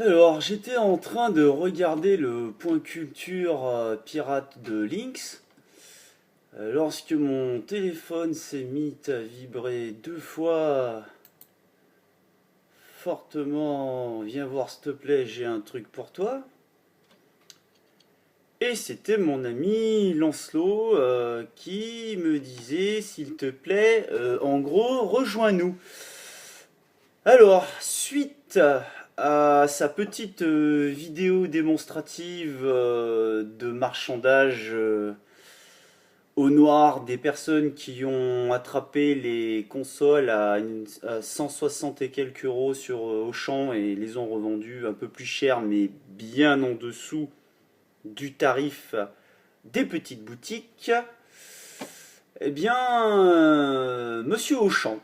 Alors, j'étais en train de regarder le point culture pirate de Lynx lorsque mon téléphone s'est mis à vibrer deux fois fortement. Viens voir s'il te plaît, j'ai un truc pour toi. Et c'était mon ami Lancelot qui me disait s'il te plaît, en gros, rejoins-nous. Alors, suite à sa petite vidéo démonstrative de marchandage au noir des personnes qui ont attrapé les consoles à 160 et quelques euros sur Auchan et les ont revendues un peu plus cher mais bien en dessous du tarif des petites boutiques, eh bien, Monsieur Auchan,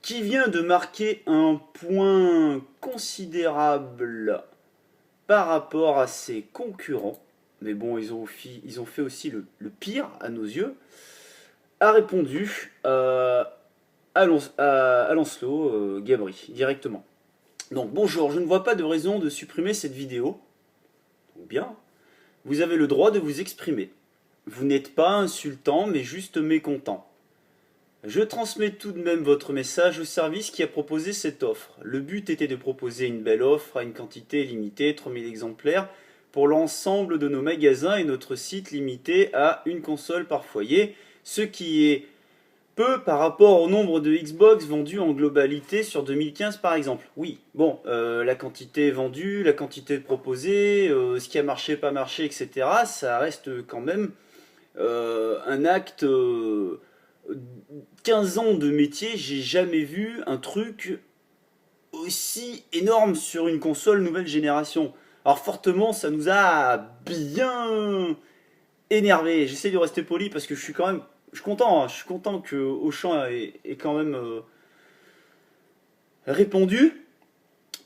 qui vient de marquer un point considérable par rapport à ses concurrents, mais bon, ils ont fait aussi le pire à nos yeux, a répondu à Lancelot Gabri directement. Donc bonjour, je ne vois pas de raison de supprimer cette vidéo. Donc bien, vous avez le droit de vous exprimer. Vous n'êtes pas insultant, mais juste mécontent. Je transmets tout de même votre message au service qui a proposé cette offre. Le but était de proposer une belle offre à une quantité limitée, 3000 exemplaires, pour l'ensemble de nos magasins et notre site limité à une console par foyer, ce qui est peu par rapport au nombre de Xbox vendus en globalité sur 2015 par exemple. Oui, bon, la quantité vendue, la quantité proposée, ce qui a marché, pas marché, etc., ça reste quand même un acte... 15 ans de métier, j'ai jamais vu un truc aussi énorme sur une console nouvelle génération. Alors fortement, ça nous a bien énervé. J'essaie de rester poli parce que je suis quand même, je suis content, hein. Je suis content que Auchan ait quand même répondu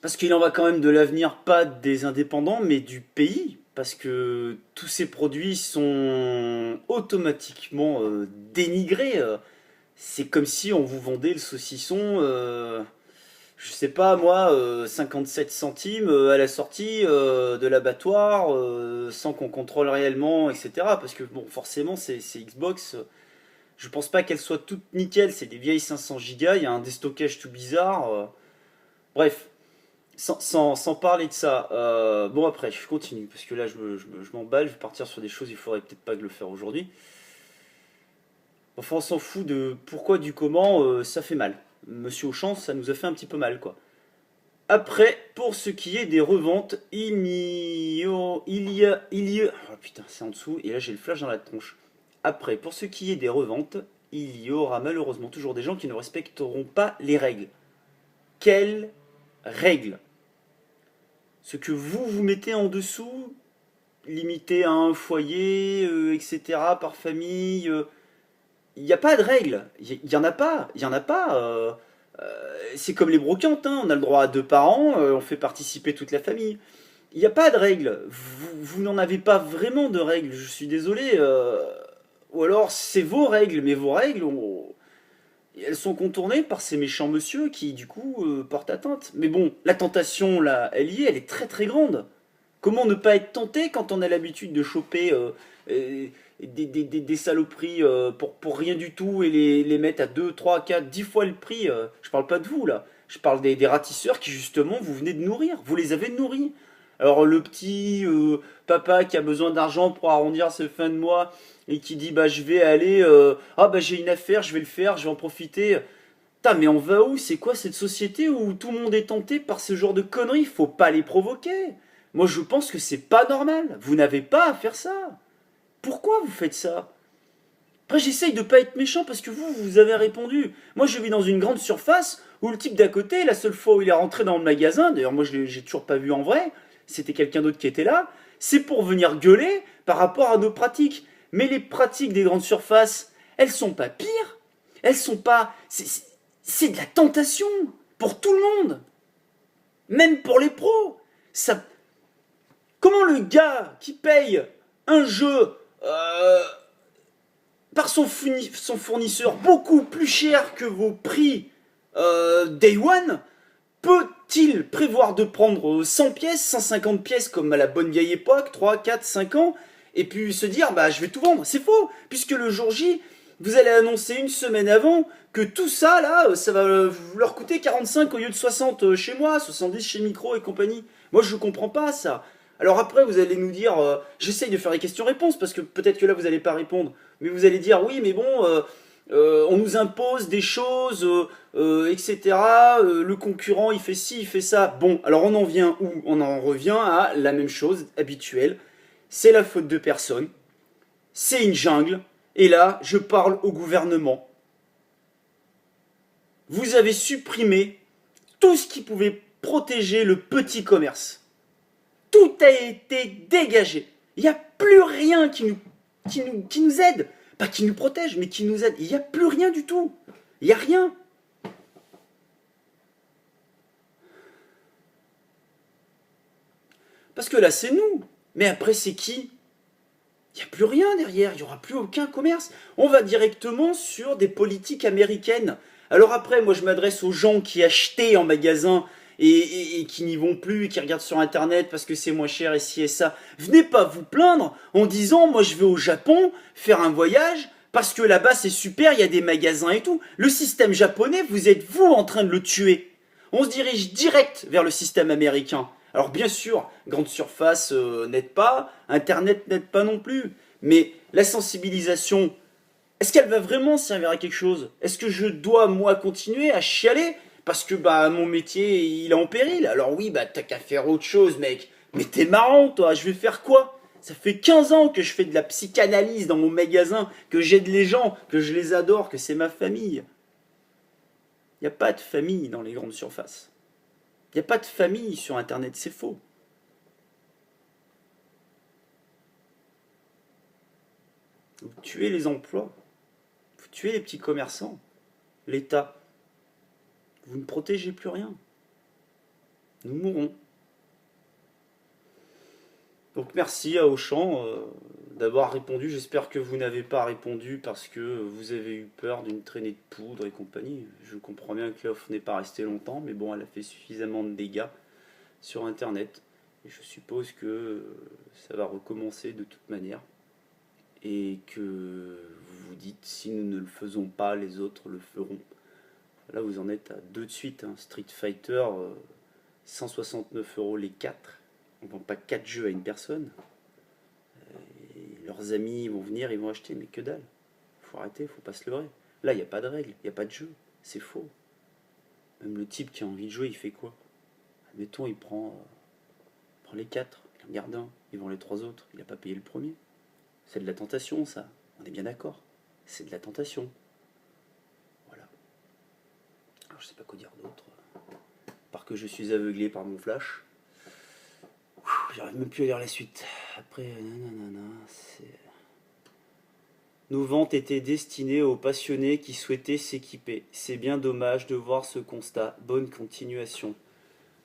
parce qu'il en va quand même de l'avenir pas des indépendants mais du pays. Parce que tous ces produits sont automatiquement dénigrés. C'est comme si on vous vendait le saucisson, je sais pas moi, 57 centimes à la sortie de l'abattoir, sans qu'on contrôle réellement, etc. Parce que bon, forcément, c'est Xbox. Je pense pas qu'elles soient toutes nickel, c'est des vieilles 500 Go, il y a un déstockage tout bizarre. Bref, sans parler de ça. Bon après, je continue, parce que là je m'emballe, je vais partir sur des choses, il faudrait peut-être pas le faire aujourd'hui. Enfin, on s'en fout de pourquoi, du comment, ça fait mal. Monsieur Auchan, ça nous a fait un petit peu mal, quoi. Après, pour ce qui est des reventes, oh putain, c'est en dessous, et là j'ai le flash dans la tronche. Après, pour ce qui est des reventes, il y aura malheureusement toujours des gens qui ne respecteront pas les règles. Quelles règles? Ce que vous mettez en dessous, limité à un foyer, etc., par famille, il n'y a pas de règles. Il n'y en a pas. Il y en a pas. C'est comme les brocantes, hein. On a le droit à deux parents, on fait participer toute la famille. Il n'y a pas de règles. Vous n'en avez pas vraiment de règles, je suis désolé. Ou alors c'est vos règles, mais vos règles, elles sont contournées par ces méchants monsieur qui, du coup, portent atteinte. Mais bon, la tentation, là, elle y est, elle est très très grande. Comment ne pas être tenté quand on a l'habitude de choper des saloperies pour rien du tout et les mettre à 2, 3, 4, 10 fois le prix. Je parle pas de vous là, je parle des ratisseurs qui justement vous venez de nourrir, vous les avez nourris. Alors le petit papa qui a besoin d'argent pour arrondir ses fins de mois et qui dit bah je vais aller, ah bah j'ai une affaire, je vais le faire, je vais en profiter. Putain mais on va où? C'est quoi cette société où tout le monde est tenté par ce genre de conneries? Faut pas les provoquer. Moi je pense que c'est pas normal, vous n'avez pas à faire ça. Pourquoi vous faites ça? Après, j'essaye de pas être méchant parce que vous avez répondu. Moi, je vis dans une grande surface où le type d'à côté, la seule fois où il est rentré dans le magasin, d'ailleurs, moi, j'ai toujours pas vu en vrai, c'était quelqu'un d'autre qui était là, c'est pour venir gueuler par rapport à nos pratiques. Mais les pratiques des grandes surfaces, elles sont pas pires. Elles sont pas. C'est de la tentation pour tout le monde. Même pour les pros. Ça, comment le gars qui paye un jeu par son fournisseur beaucoup plus cher que vos prix Day One peut peut-il prévoir de prendre 100 pièces, 150 pièces comme à la bonne vieille époque, 3, 4, 5 ans, et puis se dire, bah je vais tout vendre? C'est faux, puisque le jour J, vous allez annoncer une semaine avant que tout ça, là, ça va leur coûter 45 au lieu de 60 chez moi, 70 chez Micro et compagnie. Moi, je comprends pas ça. Alors après, vous allez nous dire, j'essaye de faire les questions-réponses, parce que peut-être que là, vous n'allez pas répondre, mais vous allez dire, oui, mais bon, on nous impose des choses, etc. Le concurrent, il fait ci, il fait ça. Bon, alors on en vient où? On en revient à la même chose habituelle. C'est la faute de personne. C'est une jungle. Et là, je parle au gouvernement. Vous avez supprimé tout ce qui pouvait protéger le petit commerce. Tout a été dégagé. Il n'y a plus rien qui nous aide. Pas qui nous protège, mais qui nous aide. Il n'y a plus rien du tout. Il n'y a rien. Parce que là, c'est nous. Mais après, c'est qui? Il n'y a plus rien derrière, il n'y aura plus aucun commerce. On va directement sur des politiques américaines. Alors après, moi je m'adresse aux gens qui achetaient en magasin et qui n'y vont plus, et qui regardent sur internet parce que c'est moins cher et ci et ça. Venez pas vous plaindre en disant, moi je vais au Japon faire un voyage parce que là-bas c'est super, il y a des magasins et tout. Le système japonais, vous êtes vous en train de le tuer. On se dirige direct vers le système américain. Alors bien sûr, grande surface n'aide pas, internet n'aide pas non plus, mais la sensibilisation, est-ce qu'elle va vraiment servir à quelque chose? Est-ce que je dois moi continuer à chialer parce que bah mon métier il est en péril? Alors oui, bah t'as qu'à faire autre chose mec, mais t'es marrant toi, je vais faire quoi? Ça fait 15 ans que je fais de la psychanalyse dans mon magasin, que j'aide les gens, que je les adore, que c'est ma famille. Il n'y a pas de famille dans les grandes surfaces. Il n'y a pas de famille sur Internet, c'est faux. Vous tuez les emplois, vous tuez les petits commerçants, l'État. Vous ne protégez plus rien. Nous mourrons. Donc merci à Auchan d'avoir répondu. J'espère que vous n'avez pas répondu parce que vous avez eu peur d'une traînée de poudre et compagnie. Je comprends bien que l'offre n'est pas restée longtemps, mais bon, elle a fait suffisamment de dégâts sur Internet. Et je suppose que ça va recommencer de toute manière. Et que vous vous dites, si nous ne le faisons pas, les autres le feront. Là, vous en êtes à 2 de suite. Hein. Street Fighter, 169 € les 4. On ne vend pas 4 jeux à une personne. Et leurs amis vont venir, ils vont acheter, mais que dalle. Faut arrêter, faut pas se leurrer. Là, il n'y a pas de règles, il n'y a pas de jeu. C'est faux. Même le type qui a envie de jouer, il fait quoi? Admettons, il prend les 4, il en garde un, il vend les 3 autres. Il n'a pas payé le premier. C'est de la tentation, ça. On est bien d'accord. C'est de la tentation. Voilà. Alors, je sais pas quoi dire d'autre. Par que je suis aveuglé par mon flash. J'arrive même plus à lire la suite. Après, nanana, c'est... Nos ventes étaient destinées aux passionnés qui souhaitaient s'équiper. C'est bien dommage de voir ce constat. Bonne continuation.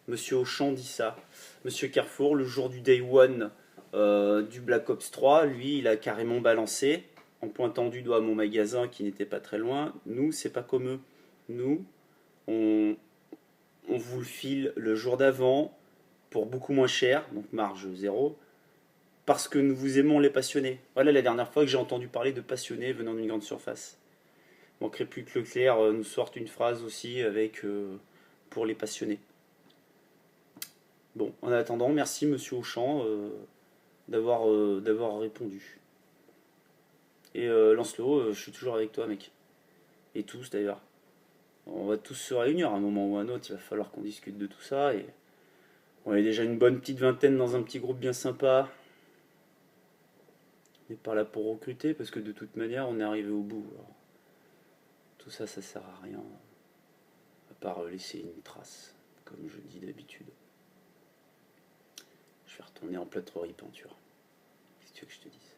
Monsieur Auchan dit ça. Monsieur Carrefour, le jour du Day One du Black Ops 3, lui, il a carrément balancé, en pointant du doigt mon magasin qui n'était pas très loin. Nous, c'est pas comme eux. Nous, on vous le file le jour d'avant pour beaucoup moins cher, donc marge zéro, parce que nous vous aimons les passionnés. Voilà la dernière fois que j'ai entendu parler de passionnés venant d'une grande surface. Il manquerait plus que Leclerc nous sorte une phrase aussi avec pour les passionnés. Bon, en attendant, merci Monsieur Auchan d'avoir répondu. Et Lancelot, je suis toujours avec toi, mec. Et tous d'ailleurs. On va tous se réunir à un moment ou à un autre. Il va falloir qu'on discute de tout ça. Et on est déjà une bonne petite vingtaine dans un petit groupe bien sympa. On n'est pas là pour recruter parce que de toute manière, on est arrivé au bout. Alors, tout ça, ça sert à rien. À part laisser une trace, comme je dis d'habitude. Je vais retourner en plâtrerie peinture. Qu'est-ce que tu veux que je te dise?